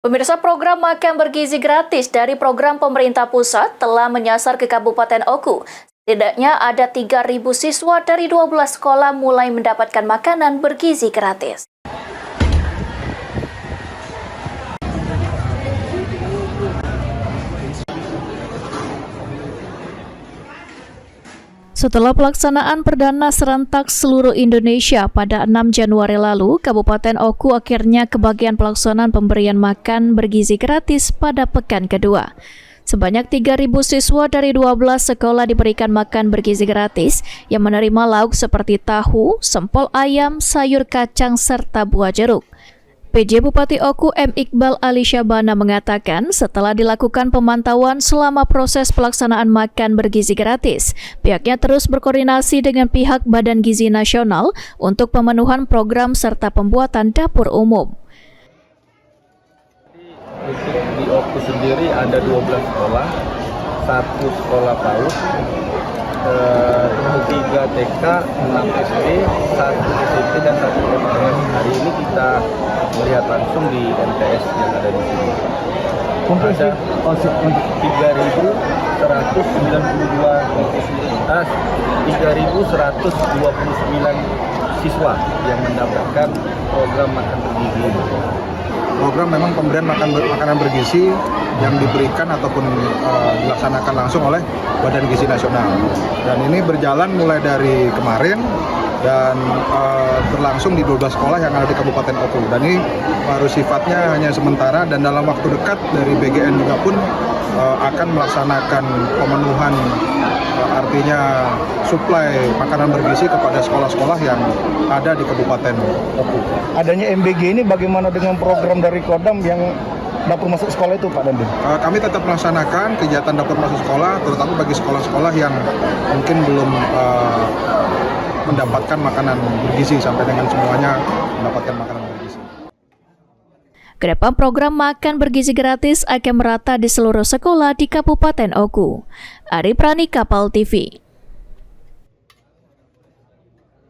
Pemirsa, program makan bergizi gratis dari program pemerintah pusat telah menyasar ke Kabupaten Oku. Setidaknya ada 3.000 siswa dari 12 sekolah mulai mendapatkan makanan bergizi gratis. Setelah pelaksanaan perdana serentak seluruh Indonesia pada 6 Januari lalu, Kabupaten Oku akhirnya kebagian pelaksanaan pemberian makan bergizi gratis pada pekan kedua. Sebanyak 3.000 siswa dari 12 sekolah diberikan makan bergizi gratis yang menerima lauk seperti tahu, sempol ayam, sayur kacang, serta buah jeruk. PJ Bupati Oku M. Iqbal Ali Syabana mengatakan setelah dilakukan pemantauan selama proses pelaksanaan makan bergizi gratis, pihaknya terus berkoordinasi dengan pihak Badan Gizi Nasional untuk pemenuhan program serta pembuatan dapur umum. Untuk di Oku sendiri ada 12 sekolah, 1 sekolah PAUD, 3 TK, 6 SD, 1 SMP, dan 1 MTS. Hari ini kita melihat langsung di MTS yang ada di sini. Ada 3.129 siswa yang mendapatkan program makan bergizi. Program memang pemberian makanan bergizi yang diberikan ataupun dilaksanakan langsung oleh Badan Gizi Nasional. Dan ini berjalan mulai dari kemarin dan berlangsung di 12 sekolah yang ada di Kabupaten Oku. Dan ini baru sifatnya hanya sementara, dan dalam waktu dekat dari BGN juga pun akan melaksanakan pemenuhan, artinya suplai makanan bergizi kepada sekolah-sekolah yang ada di Kabupaten Oku. Adanya MBG ini bagaimana dengan program dari Kodam yang dapur masuk sekolah itu, Pak Dandim? Kami tetap melaksanakan kegiatan dapur masuk sekolah, terutama bagi sekolah-sekolah yang mungkin belum mendapatkan makanan bergizi sampai dengan semuanya mendapatkan makanan bergizi. Kedepan program makan bergizi gratis akan merata di seluruh sekolah di Kabupaten Oku. Ari Prani, Kapal TV.